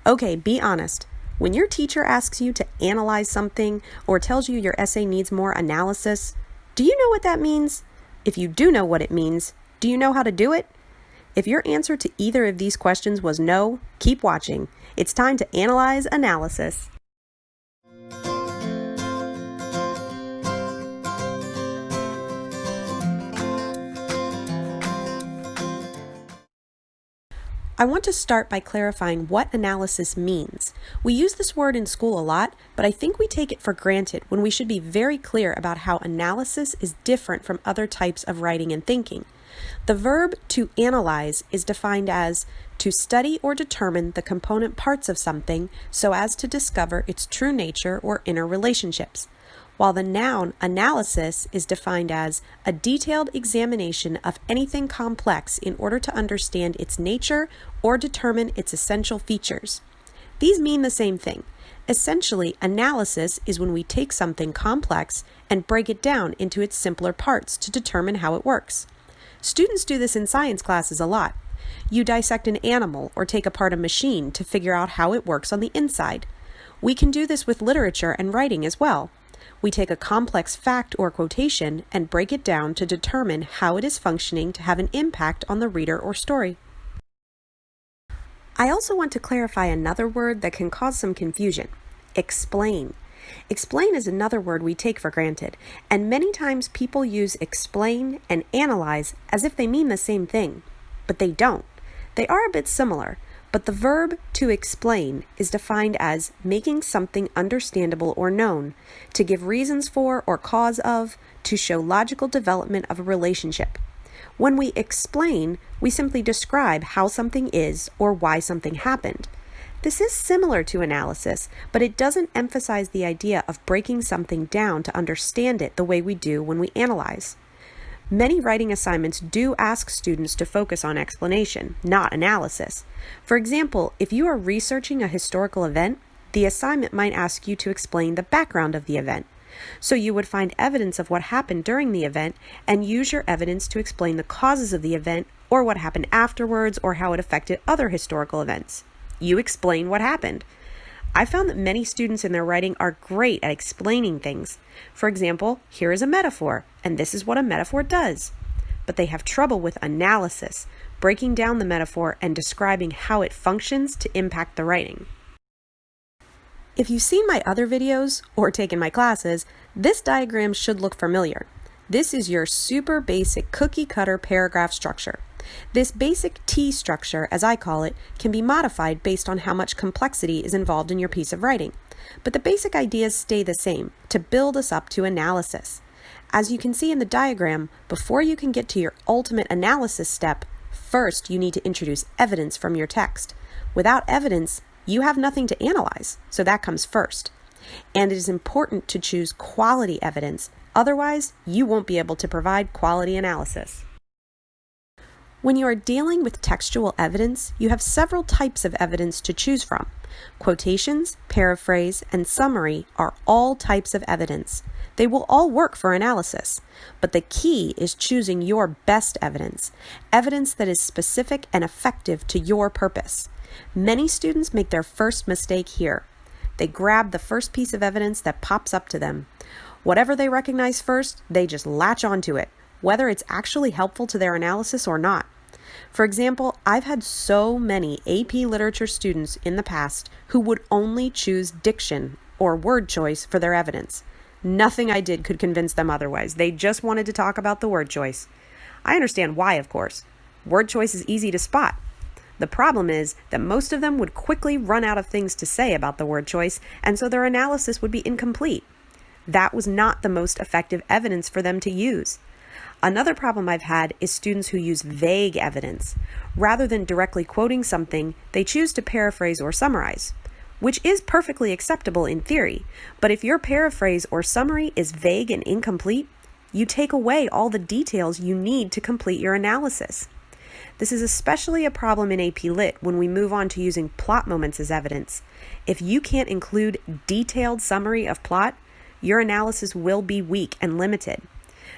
Okay, be honest. When your teacher asks you to analyze something or tells you your essay needs more analysis, do you know what that means? If you do know what it means, do you know how to do it? If your answer to either of these questions was no, keep watching. It's time to analyze analysis. I want to start by clarifying what analysis means. We use this word in school a lot, but I think we take it for granted when we should be very clear about how analysis is different from other types of writing and thinking. The verb to analyze is defined as to study or determine the component parts of something so as to discover its true nature or inner relationships, while the noun analysis is defined as a detailed examination of anything complex in order to understand its nature or determine its essential features. These mean the same thing. Essentially, analysis is when we take something complex and break it down into its simpler parts to determine how it works. Students do this in science classes a lot. You dissect an animal or take apart a machine to figure out how it works on the inside. We can do this with literature and writing as well. We take a complex fact or quotation and break it down to determine how it is functioning to have an impact on the reader or story. I also want to clarify another word that can cause some confusion: explain. Explain is another word we take for granted, and many times people use explain and analyze as if they mean the same thing, but they don't. They are a bit similar, but the verb to explain is defined as making something understandable or known, to give reasons for or cause of, to show logical development of a relationship. When we explain, we simply describe how something is or why something happened. This is similar to analysis, but it doesn't emphasize the idea of breaking something down to understand it the way we do when we analyze. Many writing assignments do ask students to focus on explanation, not analysis. For example, if you are researching a historical event, the assignment might ask you to explain the background of the event. So you would find evidence of what happened during the event and use your evidence to explain the causes of the event or what happened afterwards or how it affected other historical events. You explain what happened. I found that many students in their writing are great at explaining things. For example, here is a metaphor, and this is what a metaphor does. But they have trouble with analysis, breaking down the metaphor and describing how it functions to impact the writing. If you've seen my other videos or taken my classes, this diagram should look familiar. This is your super basic cookie-cutter paragraph structure. This basic T structure, as I call it, can be modified based on how much complexity is involved in your piece of writing. But the basic ideas stay the same, to build us up to analysis. As you can see in the diagram, before you can get to your ultimate analysis step, first you need to introduce evidence from your text. Without evidence, you have nothing to analyze, so that comes first. And it is important to choose quality evidence, otherwise you won't be able to provide quality analysis. When you are dealing with textual evidence, you have several types of evidence to choose from. Quotations, paraphrase, and summary are all types of evidence. They will all work for analysis, but the key is choosing your best evidence, evidence that is specific and effective to your purpose. Many students make their first mistake here. They grab the first piece of evidence that pops up to them. Whatever they recognize first, they just latch onto it, whether it's actually helpful to their analysis or not. For example, I've had so many AP literature students in the past who would only choose diction or word choice for their evidence. Nothing I did could convince them otherwise. They just wanted to talk about the word choice. I understand why, of course. Word choice is easy to spot. The problem is that most of them would quickly run out of things to say about the word choice, and so their analysis would be incomplete. That was not the most effective evidence for them to use. Another problem I've had is students who use vague evidence. Rather than directly quoting something, they choose to paraphrase or summarize, which is perfectly acceptable in theory. But if your paraphrase or summary is vague and incomplete, you take away all the details you need to complete your analysis. This is especially a problem in AP Lit when we move on to using plot moments as evidence. If you can't include detailed summary of plot, your analysis will be weak and limited.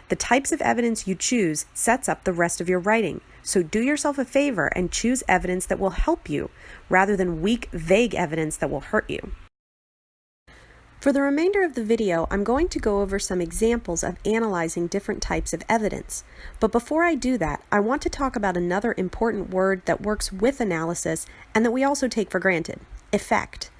The types of evidence you choose sets up the rest of your writing, So do yourself a favor and choose evidence that will help you rather than weak, vague evidence that will hurt you. For the remainder of the video, I'm going to go over some examples of analyzing different types of evidence. But before I do that, I want to talk about another important word that works with analysis and that we also take for granted: effect.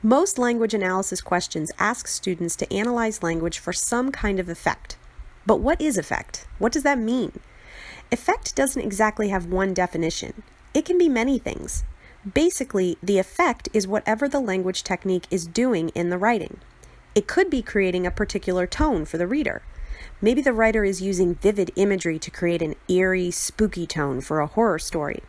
Most language analysis questions ask students to analyze language for some kind of effect. But what is effect? What does that mean? Effect doesn't exactly have one definition. It can be many things. Basically, the effect is whatever the language technique is doing in the writing. It could be creating a particular tone for the reader. Maybe the writer is using vivid imagery to create an eerie, spooky tone for a horror story.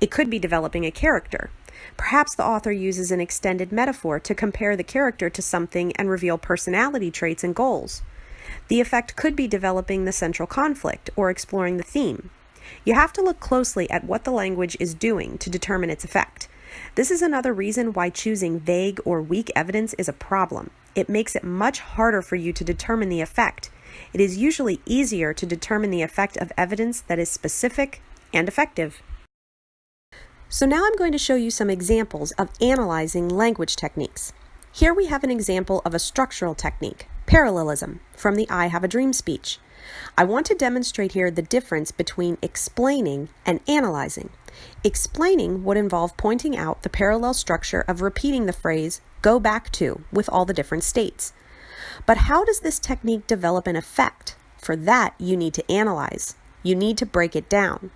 It could be developing a character. Perhaps the author uses an extended metaphor to compare the character to something and reveal personality traits and goals. The effect could be developing the central conflict or exploring the theme. You have to look closely at what the language is doing to determine its effect. This is another reason why choosing vague or weak evidence is a problem. It makes it much harder for you to determine the effect. It is usually easier to determine the effect of evidence that is specific and effective. So now I'm going to show you some examples of analyzing language techniques. Here we have an example of a structural technique, parallelism, from the I Have a Dream speech. I want to demonstrate here the difference between explaining and analyzing. Explaining would involve pointing out the parallel structure of repeating the phrase, "go back to," with all the different states. But how does this technique develop an effect? For that, you need to analyze. You need to break it down.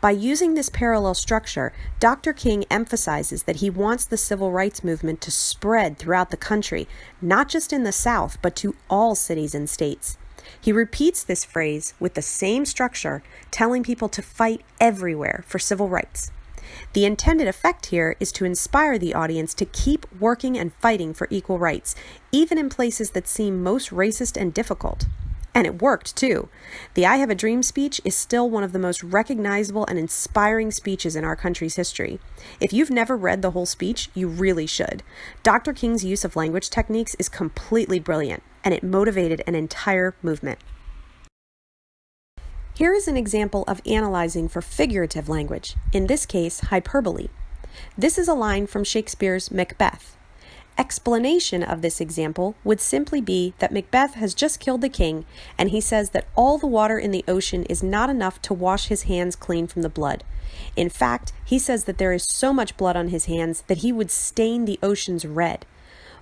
By using this parallel structure, Dr. King emphasizes that he wants the civil rights movement to spread throughout the country, not just in the South, but to all cities and states. He repeats this phrase with the same structure, telling people to fight everywhere for civil rights. The intended effect here is to inspire the audience to keep working and fighting for equal rights, even in places that seem most racist and difficult. And it worked, too. The I Have a Dream speech is still one of the most recognizable and inspiring speeches in our country's history. If you've never read the whole speech, you really should. Dr. King's use of language techniques is completely brilliant, and it motivated an entire movement. Here is an example of analyzing for figurative language, in this case, hyperbole. This is a line from Shakespeare's Macbeth. Explanation of this example would simply be that Macbeth has just killed the king, and he says that all the water in the ocean is not enough to wash his hands clean from the blood. In fact, he says that there is so much blood on his hands that he would stain the oceans red.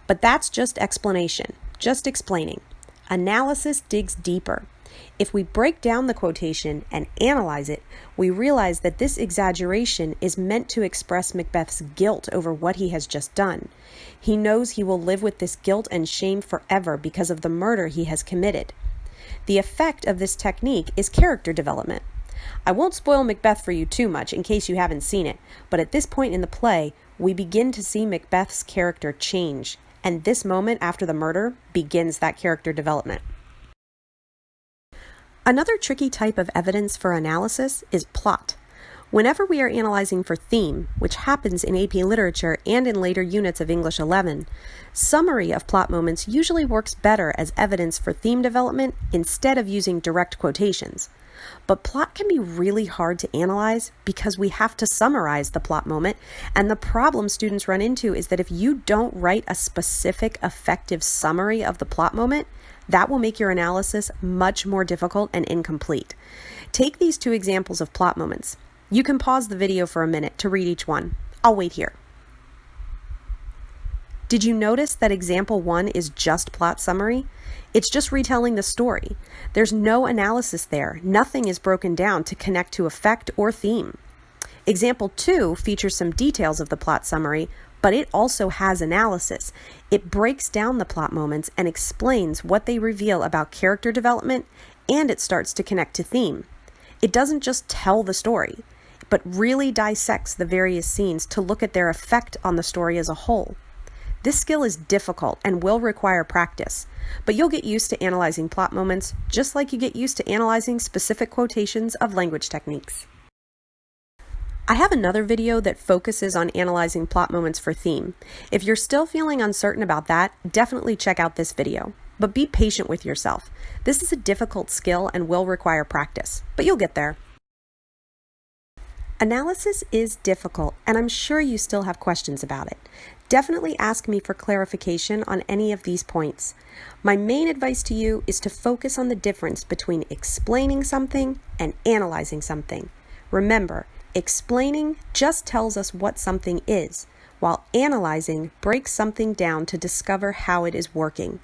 But that's just explanation, just explaining. Analysis digs deeper. If we break down the quotation and analyze it, we realize that this exaggeration is meant to express Macbeth's guilt over what he has just done. He knows he will live with this guilt and shame forever because of the murder he has committed. The effect of this technique is character development. I won't spoil Macbeth for you too much in case you haven't seen it, but at this point in the play, we begin to see Macbeth's character change, and this moment after the murder begins that character development. Another tricky type of evidence for analysis is plot. Whenever we are analyzing for theme, which happens in AP Literature and in later units of English 11, summary of plot moments usually works better as evidence for theme development instead of using direct quotations. But plot can be really hard to analyze because we have to summarize the plot moment, and the problem students run into is that if you don't write a specific, effective summary of the plot moment, that will make your analysis much more difficult and incomplete. Take these two examples of plot moments. You can pause the video for a minute to read each one. I'll wait here. Did you notice that example 1 is just plot summary? It's just retelling the story. There's no analysis there. Nothing is broken down to connect to effect or theme. Example 2 features some details of the plot summary, but it also has analysis. It breaks down the plot moments and explains what they reveal about character development, and it starts to connect to theme. It doesn't just tell the story, but really dissects the various scenes to look at their effect on the story as a whole. This skill is difficult and will require practice, but you'll get used to analyzing plot moments just like you get used to analyzing specific quotations of language techniques. I have another video that focuses on analyzing plot moments for theme. If you're still feeling uncertain about that, definitely check out this video. But be patient with yourself. This is a difficult skill and will require practice, but you'll get there. Analysis is difficult, and I'm sure you still have questions about it. Definitely ask me for clarification on any of these points. My main advice to you is to focus on the difference between explaining something and analyzing something. Remember, explaining just tells us what something is, while analyzing breaks something down to discover how it is working.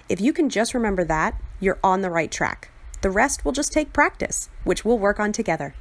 If you can just remember that, you're on the right track. The rest will just take practice, which we'll work on together.